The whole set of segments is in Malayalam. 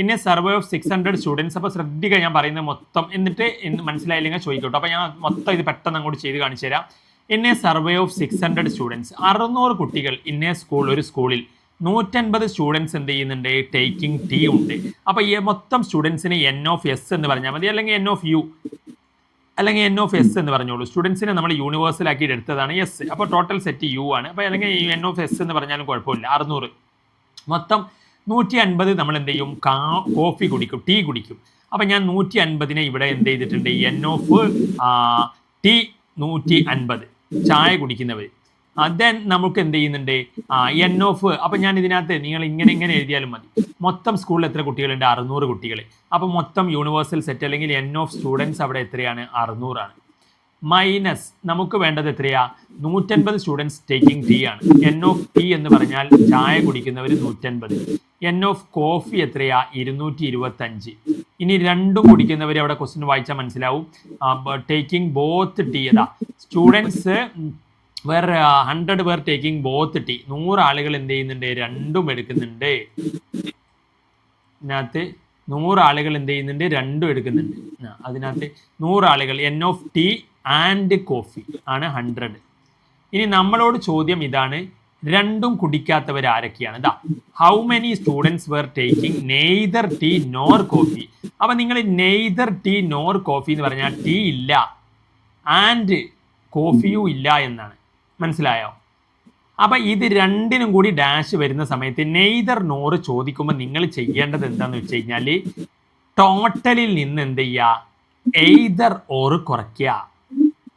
In A survey of 600 students. അപ്പോൾ ശ്രദ്ധിക്കുക ഞാൻ പറയുന്നത് മൊത്തം, എന്നിട്ട് മനസ്സിലായില്ലെങ്കിൽ ചോദിക്കട്ടോ. അപ്പോൾ ഞാൻ മൊത്തം ഇത് പെട്ടെന്ന് അങ്ങോട്ട് ചെയ്ത് കാണിച്ചു തരാം. In A survey of 600 students, 600 കുട്ടികൾ ഇൻ എ സ്കൂൾ, ഒരു സ്കൂളിൽ 150 സ്റ്റുഡൻസ് എന്ത് ചെയ്യുന്നുണ്ട്, ടേക്കിംഗ് ടി ഉണ്ട്. അപ്പോൾ ഈ മൊത്തം സ്റ്റുഡൻസിന് എൻ ഓഫ് എസ് എന്ന് പറഞ്ഞാൽ മതി, അല്ലെങ്കിൽ എൻ ഓഫ് യു, അല്ലെങ്കിൽ എൻ ഓഫ് എസ് എന്ന് പറഞ്ഞോളൂ. സ്റ്റുഡൻസിനെ നമ്മൾ യൂണിവേഴ്സൽ ആക്കിയിട്ട് എടുത്തതാണ് എസ്. അപ്പോൾ ടോട്ടൽ സെറ്റ് യു ആണ്. അപ്പോൾ അല്ലെങ്കിൽ എൻ ഓഫ് എസ് എന്ന് പറഞ്ഞാലും കുഴപ്പമില്ല. 600 മൊത്തം 150 നമ്മൾ എന്ത് ചെയ്യും, കോഫി കുടിക്കും, ടീ കുടിക്കും. അപ്പം ഞാൻ 150നെ ഇവിടെ എന്ത് ചെയ്തിട്ടുണ്ട്, എൻ ഓഫ് ടി 150 ചായ കുടിക്കുന്നവർ. ദെൻ നമുക്ക് എന്ത് ചെയ്യുന്നുണ്ട്, എൻ ഓഫ്, അപ്പം ഞാൻ ഇതിനകത്ത് നിങ്ങൾ ഇങ്ങനെ എഴുതിയാലും മതി. മൊത്തം സ്കൂളിൽ എത്ര കുട്ടികളുണ്ട്, 600 കുട്ടികൾ. അപ്പം മൊത്തം യൂണിവേഴ്സൽ സെറ്റ് അല്ലെങ്കിൽ എൻ ഓഫ് സ്റ്റുഡൻസ് അവിടെ എത്രയാണ്, 600 ആണ്. മൈനസ് നമുക്ക് വേണ്ടത് എത്രയാ, 150 സ്റ്റുഡൻസ് ടേക്കിംഗ് ടീ ആണ്. എൻ ഓഫ് ടീ എന്ന് പറഞ്ഞാൽ ചായ കുടിക്കുന്നവർ 150. എൻ ഓഫ് കോഫി എത്രയാ, 225. ഇനി രണ്ടും കുടിക്കുന്നവർ അവിടെ ക്വസ്റ്റ്യൻ വായിച്ചാൽ മനസ്സിലാവും. ടേക്കിംഗ് ബോത്ത് ടീ ഏതാ, സ്റ്റുഡൻസ് വേറെ 100 പേർ ടേക്കിംഗ് ബോത്ത് ടീ, 100 ആളുകൾ എന്ത് ചെയ്യുന്നുണ്ട്, രണ്ടും എടുക്കുന്നുണ്ട്. ഇതിനകത്ത് 100 ആളുകൾ എന്ത് ചെയ്യുന്നുണ്ട്, രണ്ടും എടുക്കുന്നുണ്ട്. അതിനകത്ത് 100 ആളുകൾ എൻ ഓഫ് ടീ ആൻഡ് കോഫി ആണ് 100. ഇനി നമ്മളോട് ചോദ്യം ഇതാണ്, രണ്ടും കുടിക്കാത്തവർ ആരൊക്കെയാണ്? ഇതാ, how many students were taking neither tea nor coffee. അപ്പം നിങ്ങൾ നെയ്തർ ടീ നോർ കോഫി എന്ന് പറഞ്ഞാൽ ടീ ഇല്ല ആൻഡ് കോഫിയും ഇല്ല എന്നാണ്. മനസ്സിലായോ? അപ്പം ഇത് രണ്ടിനും കൂടി ഡാഷ് വരുന്ന സമയത്ത് നെയ്തർ നോർ ചോദിക്കുമ്പോൾ നിങ്ങൾ ചെയ്യേണ്ടത് എന്താണെന്ന് വെച്ച് കഴിഞ്ഞാൽ ടോട്ടലിൽ നിന്ന് എന്ത് ചെയ്യുക, എയ്തർ ഓർ കുറയ്ക്കുക.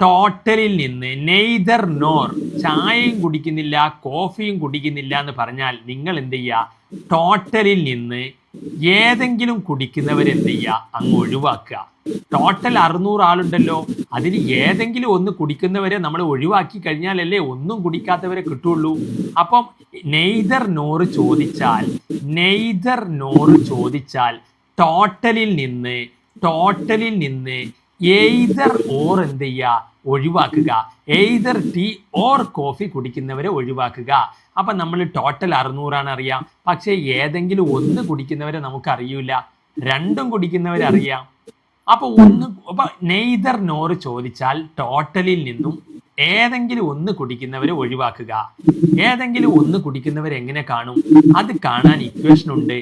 ടോട്ടലിൽ നിന്ന് നെയ്തർ നോർ, ചായയും കുടിക്കുന്നില്ല കോഫിയും കുടിക്കുന്നില്ല എന്ന് പറഞ്ഞാൽ നിങ്ങൾ എന്ത് ചെയ്യുക, ടോട്ടലിൽ നിന്ന് ഏതെങ്കിലും കുടിക്കുന്നവരെന്ത് ചെയ്യുക, അങ്ങ് ഒഴിവാക്കുക. ടോട്ടൽ 600 ആളുണ്ടല്ലോ, അതിൽ ഏതെങ്കിലും ഒന്ന് കുടിക്കുന്നവരെ നമ്മൾ ഒഴിവാക്കി കഴിഞ്ഞാലല്ലേ ഒന്നും കുടിക്കാത്തവരെ കിട്ടുള്ളൂ. അപ്പം നെയ്തർ നോറ് ചോദിച്ചാൽ ടോട്ടലിൽ നിന്ന് എയ്തർ ഓർ എന്ത് ചെയ്യുക, ഒഴിവാക്കുക. എയ്തർ ടീ ഓർ കോഫി കുടിക്കുന്നവരെ ഒഴിവാക്കുക. അപ്പം നമ്മൾ ടോട്ടൽ 600 ആണ് അറിയാം, പക്ഷേ ഏതെങ്കിലും ഒന്ന് കുടിക്കുന്നവരെ നമുക്ക് അറിയില്ല, രണ്ടും കുടിക്കുന്നവരെ അറിയാം. അപ്പോൾ നെയ്തർ നോറ് ചോദിച്ചാൽ ടോട്ടലിൽ നിന്നും ഏതെങ്കിലും ഒന്ന് കുടിക്കുന്നവരെ ഒഴിവാക്കുക. ഏതെങ്കിലും ഒന്ന് കുടിക്കുന്നവരെ എങ്ങനെ കാണും, അത് കാണാൻ ഇക്വേഷൻ ഉണ്ട്.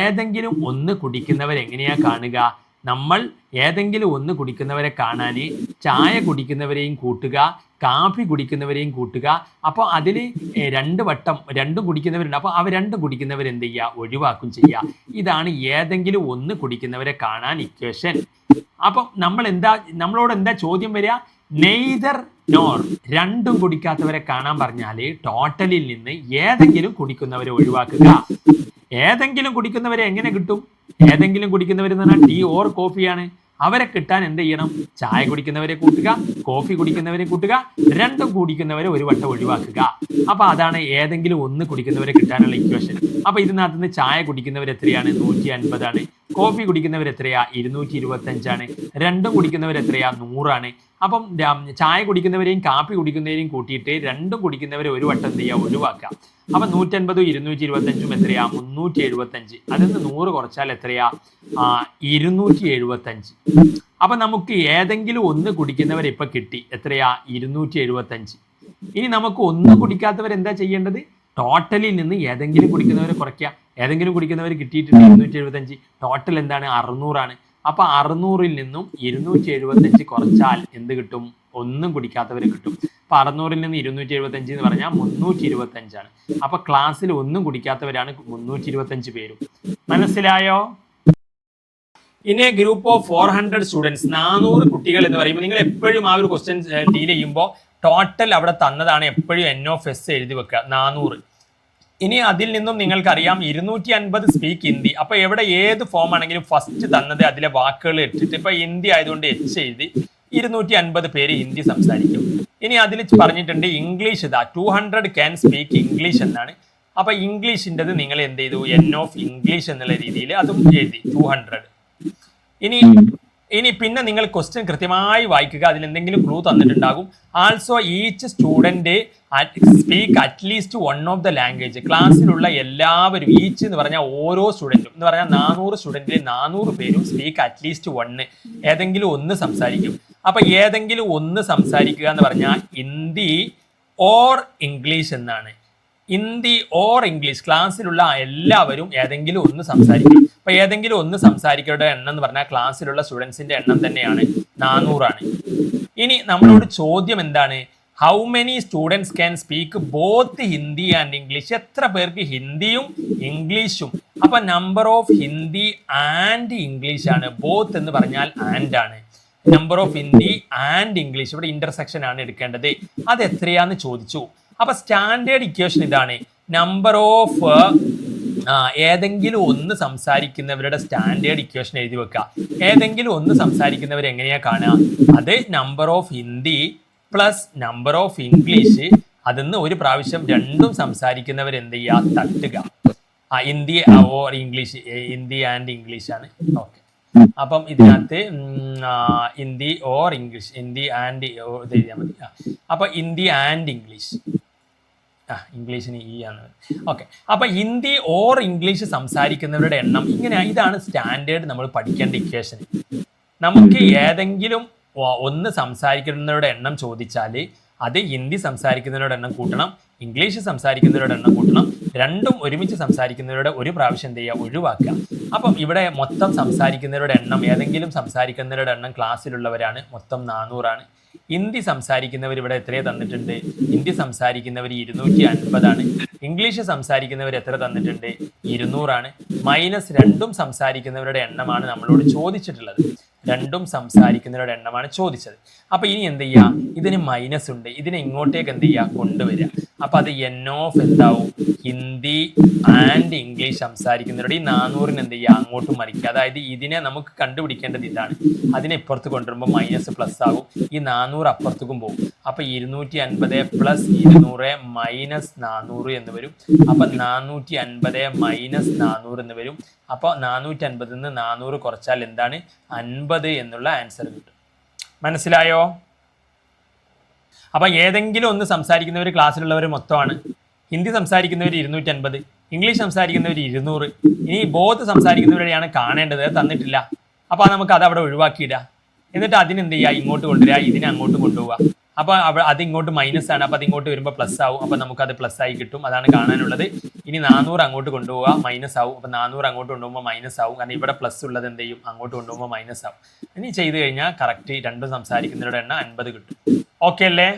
ഏതെങ്കിലും ഒന്ന് കുടിക്കുന്നവരെങ്ങനെയാ കാണുക, നമ്മൾ ഏതെങ്കിലും ഒന്ന് കുടിക്കുന്നവരെ കാണാൻ ചായ കുടിക്കുന്നവരെയും കൂട്ടുക, കാപ്പി കുടിക്കുന്നവരെയും കൂട്ടുക. അപ്പോൾ അതിൽ രണ്ടും കുടിക്കുന്നവരുണ്ട്. അപ്പോൾ രണ്ടും കുടിക്കുന്നവരെന്ത് ചെയ്യുക, ഒഴിവാക്കും ചെയ്യുക. ഇതാണ് ഏതെങ്കിലും ഒന്ന് കുടിക്കുന്നവരെ കാണാൻ ഇക്വേഷൻ. അപ്പം നമ്മളോട് എന്താ ചോദ്യം വരിക, നെയ്തർ നോർ, രണ്ടും കുടിക്കാത്തവരെ കാണാൻ പറഞ്ഞാൽ ടോട്ടലിൽ നിന്ന് ഏതെങ്കിലും കുടിക്കുന്നവരെ ഒഴിവാക്കുക. ഏതെങ്കിലും കുടിക്കുന്നവരെ എങ്ങനെ കിട്ടും, ഏതെങ്കിലും കുടിക്കുന്നവരെന്ന് പറഞ്ഞാൽ ടീ ഓർ കോഫിയാണ്. അവരെ കിട്ടാൻ എന്ത് ചെയ്യണം, ചായ കുടിക്കുന്നവരെ കൂട്ടുക, കോഫി കുടിക്കുന്നവരെ കൂട്ടുക, രണ്ടും കുടിക്കുന്നവരെ ഒരു വട്ടം ഒഴിവാക്കുക. അപ്പൊ അതാണ് ഏതെങ്കിലും ഒന്ന് കുടിക്കുന്നവരെ കിട്ടാനുള്ള ഇക്വേഷൻ. അപ്പൊ ഇതിനകത്ത് നിന്ന് ചായ കുടിക്കുന്നവർ എത്രയാണ്, 150 ആണ്. കോഫി കുടിക്കുന്നവർ എത്രയാ, 225 ആണ്. രണ്ടും കുടിക്കുന്നവർ എത്രയാ, 100 ആണ്. അപ്പം ചായ കുടിക്കുന്നവരെയും കാപ്പി കുടിക്കുന്നവരെയും കൂട്ടിയിട്ട് രണ്ടും കുടിക്കുന്നവരെ ഒരു വട്ടം എന്ത് ചെയ്യുക, ഒഴിവാക്കുക. അപ്പം 150 225 എത്രയാ, 375. അതിൽ നിന്ന് 100 കുറച്ചാൽ എത്രയാ, 275. അപ്പൊ നമുക്ക് ഏതെങ്കിലും ഒന്ന് കുടിക്കുന്നവരെ ഇപ്പൊ കിട്ടി, എത്രയാ, 275. ഇനി നമുക്ക് ഒന്ന് കുടിക്കാത്തവർ എന്താ ചെയ്യേണ്ടത്, ടോട്ടലിൽ നിന്ന് ഏതെങ്കിലും കുടിക്കുന്നവരെ കുറയ്ക്കുക. ഏതെങ്കിലും കുടിക്കുന്നവർ കിട്ടിയിട്ടുണ്ട് 275. ടോട്ടൽ എന്താണ്, 600 ആണ്. അപ്പൊ 600ൽ നിന്നും 275 കുറച്ചാൽ എന്ത് കിട്ടും, ഒന്നും കുടിക്കാത്തവരെ കിട്ടും. അപ്പൊ 600ൽ നിന്ന് 275 എന്ന് പറഞ്ഞാൽ 325 ആണ്. അപ്പൊ ക്ലാസ്സിൽ ഒന്നും കുടിക്കാത്തവരാണ് 325 പേരും. മനസ്സിലായോ? In A group of 400 students, 400 കുട്ടികൾ എന്ന് പറയുമ്പോൾ നിങ്ങൾ എപ്പോഴും ആ ഒരു ക്വസ്റ്റ്യൻ ഡീൽ ചെയ്യുമ്പോൾ ടോട്ടൽ അവിടെ തന്നതാണ് എപ്പോഴും എൻ ഓഫ് എസ് എഴുതി വെക്കുക, 400. ഇനി അതിൽ നിന്നും നിങ്ങൾക്കറിയാം 250 സ്പീക്ക് ഹിന്ദി. അപ്പൊ എവിടെ ഏത് ഫോം ആണെങ്കിലും ഫസ്റ്റ് തന്നത് അതിലെ വാക്കുകൾ ഇട്ടിട്ട്, ഇപ്പൊ ഹിന്ദി ആയതുകൊണ്ട് എച്ച് എഴുതി, 250 പേര് ഹിന്ദി സംസാരിക്കും. ഇനി അതിൽ പറഞ്ഞിട്ടുണ്ട് ഇംഗ്ലീഷ്, ഇതാ 200 ക്യാൻ സ്പീക്ക് ഇംഗ്ലീഷ് എന്നാണ്. അപ്പൊ ഇംഗ്ലീഷിൻ്റെത് നിങ്ങൾ എന്ത് ചെയ്തു, എൻ ഓഫ് ഇംഗ്ലീഷ് എന്നുള്ള രീതിയിൽ അതും എഴുതി 200. ഇനി ഇനി പിന്നെ നിങ്ങൾ ക്വസ്റ്റ്യൻ കൃത്യമായി വായിക്കുക, അതിൽ എന്തെങ്കിലും ക്ലൂ തന്നിട്ടുണ്ടാകും. Also each student speak at least one of the language. ക്ലാസ്സിലുള്ള എല്ലാവരും, ഈച്ച് എന്ന് പറഞ്ഞാൽ ഓരോ സ്റ്റുഡൻറ്റും എന്ന് പറഞ്ഞാൽ 400 സ്റ്റുഡൻറ്റിൽ 400 പേരും സ്പീക്ക് അറ്റ്ലീസ്റ്റ് വണ്ണ്, ഏതെങ്കിലും ഒന്ന് സംസാരിക്കും. അപ്പൊ ഏതെങ്കിലും ഒന്ന് സംസാരിക്കുക എന്ന് പറഞ്ഞാൽ ഹിന്ദി ഓർ ഇംഗ്ലീഷ് എന്നാണ്. ഹിന്ദി ഓർ ഇംഗ്ലീഷ്, ക്ലാസ്സിലുള്ള എല്ലാവരും ഏതെങ്കിലും ഒന്ന് സംസാരിക്കും. അപ്പൊ ഏതെങ്കിലും ഒന്ന് സംസാരിക്കുന്നവരുടെ എണ്ണം എന്ന് പറഞ്ഞാൽ ക്ലാസ്സിലുള്ള സ്റ്റുഡൻസിന്റെ എണ്ണം തന്നെയാണ് 400 ഇനി നമ്മളോട് ചോദ്യം എന്താണ്? How many students can speak both Hindi and English? എത്ര പേർക്ക് ഹിന്ദിയും ഇംഗ്ലീഷും? അപ്പൊ number of Hindi and English ആണ്. ബോത്ത് എന്ന് പറഞ്ഞാൽ ആൻഡ് ആണ്. Number of Hindi and English, ഇവിടെ ഇന്റർസെക്ഷൻ ആണ് എടുക്കേണ്ടത്. അത് എത്രയാന്ന് ചോദിച്ചു. അപ്പൊ സ്റ്റാൻഡേർഡ് ഇക്വേഷൻ ഇതാണ്. നമ്പർ ഓഫ് ഏതെങ്കിലും ഒന്ന് സംസാരിക്കുന്നവരുടെ സ്റ്റാൻഡേർഡ് ഇക്വേഷൻ എഴുതി വെക്കുക. ഏതെങ്കിലും ഒന്ന് സംസാരിക്കുന്നവർ എങ്ങനെയാ കാണുക? അത് number of Hindi plus number of English, അതിന്ന് ഒരു പ്രാവശ്യം രണ്ടും സംസാരിക്കുന്നവർ എന്ത് ചെയ്യുക? തട്ടുക. Hindi or English, Hindi and English ആണ്. ഓക്കെ, അപ്പം ഇതിനകത്ത് Hindi or English, Hindi and ഇത് എഴുതിയാൽ മതി. അപ്പൊ ഹിന്ദി ആൻഡ് ഇംഗ്ലീഷ്, ഇംഗ്ലീഷിന് ഈ ആണ്. ഓക്കെ, അപ്പൊ ഹിന്ദി ഓർ ഇംഗ്ലീഷ് സംസാരിക്കുന്നവരുടെ എണ്ണം ഇങ്ങനെ, ഇതാണ് സ്റ്റാൻഡേർഡ് നമ്മൾ പഠിക്കേണ്ട ഇക്വേഷൻ. നമുക്ക് ഏതെങ്കിലും ഒന്ന് സംസാരിക്കുന്നവരുടെ എണ്ണം ചോദിച്ചാൽ അത് ഹിന്ദി സംസാരിക്കുന്നവരുടെ എണ്ണം കൂട്ടണം, ഇംഗ്ലീഷ് സംസാരിക്കുന്നവരുടെ എണ്ണം കൂട്ടണം. രണ്ടും ഒരുമിച്ച് സംസാരിക്കുന്നവരുടെ ഒരു പ്രാവശ്യം എന്ത് ചെയ്യുക? ഒഴിവാക്കുക. അപ്പം ഇവിടെ മൊത്തം സംസാരിക്കുന്നവരുടെ എണ്ണം, ഏതെങ്കിലും സംസാരിക്കുന്നവരുടെ എണ്ണം ക്ലാസ്സിലുള്ളവരാണ്, മൊത്തം 400. ഹിന്ദി സംസാരിക്കുന്നവർ ഇവിടെ എത്രയെ തന്നിട്ടുണ്ട്? ഹിന്ദി സംസാരിക്കുന്നവർ 250. ഇംഗ്ലീഷ് സംസാരിക്കുന്നവർ എത്ര തന്നിട്ടുണ്ട്? 200. മൈനസ് രണ്ടും സംസാരിക്കുന്നവരുടെ എണ്ണമാണ് നമ്മളോട് ചോദിച്ചിട്ടുള്ളത്. രണ്ടും സംസാരിക്കുന്നവരുടെ എണ്ണമാണ് ചോദിച്ചത്. അപ്പൊ ഇനി എന്ത് ചെയ്യുക? ഇതിന് മൈനസ് ഉണ്ട്, ഇതിനെ ഇങ്ങോട്ടേക്ക് എന്ത് ചെയ്യുക? കൊണ്ടുവരിക. അപ്പൊ അത് എൻ ഓഫ് എന്താവും? ഹിന്ദി ആൻഡ് ഇംഗ്ലീഷ് സംസാരിക്കുന്നവരുടെ ഈ 400 എന്ത് ചെയ്യുക? അങ്ങോട്ടും മറിക്കുക. അതായത് ഇതിനെ നമുക്ക് കണ്ടുപിടിക്കേണ്ടത് ഇതാണ്. അതിനെ ഇപ്പുറത്ത് കൊണ്ടുവരുമ്പോൾ മൈനസ് പ്ലസ് ആകും. ഈ 400 അപ്പുറത്തേക്കും പോകും. അപ്പൊ 250 പ്ലസ് 200 മൈനസ് 400 എന്ന് വരും. അപ്പൊ 450 മൈനസ് 400 എന്ന് വരും. അപ്പോൾ 450 നിന്ന് 400 കുറച്ചാൽ എന്താണ്? 50 എന്നുള്ള ആൻസർ കിട്ടും. മനസ്സിലായോ? അപ്പൊ ഏതെങ്കിലും ഒന്ന് സംസാരിക്കുന്നവർ ക്ലാസ്സിലുള്ളവർ മൊത്തമാണ്. ഹിന്ദി സംസാരിക്കുന്നവർ 250, ഇംഗ്ലീഷ് സംസാരിക്കുന്നവർ 200. ഇനി ബോത്ത് സംസാരിക്കുന്നവരെയാണ് കാണേണ്ടത്, തന്നിട്ടില്ല. അപ്പൊ നമുക്ക് അത് അവിടെ ഒഴിവാക്കിയിടുക. എന്നിട്ട് അതിനെന്ത് ചെയ്യുക? ഇങ്ങോട്ട് കൊണ്ടുവരിക, ഇതിനെ അങ്ങോട്ട് കൊണ്ടുപോവുക. അപ്പൊ അത് ഇങ്ങോട്ട് മൈനസ് ആണ്, അപ്പൊ അത് ഇങ്ങോട്ട് വരുമ്പോൾ പ്ലസ് ആവും. അപ്പൊ നമുക്ക് അത് പ്ലസ് ആയി കിട്ടും. അതാണ് കാണാനുള്ളത്. ഇനി 400 അങ്ങോട്ട് കൊണ്ടുപോവുക, മൈനസ് ആവും. അപ്പൊ 400 അങ്ങോട്ട് കൊണ്ടുപോകുമ്പോൾ മൈനസ് ആവും. കാരണം ഇവിടെ പ്ലസ് ഉള്ളത് എന്ത് ചെയ്യും? അങ്ങോട്ട് കൊണ്ടുപോകുമ്പോൾ മൈനസ് ആവും. ഇനി ചെയ്ത് കഴിഞ്ഞാൽ കറക്റ്റ് രണ്ടും സംസാരിക്കുന്നവരുടെ എണ്ണം 50 കിട്ടും. ഓക്കെ അല്ലേ?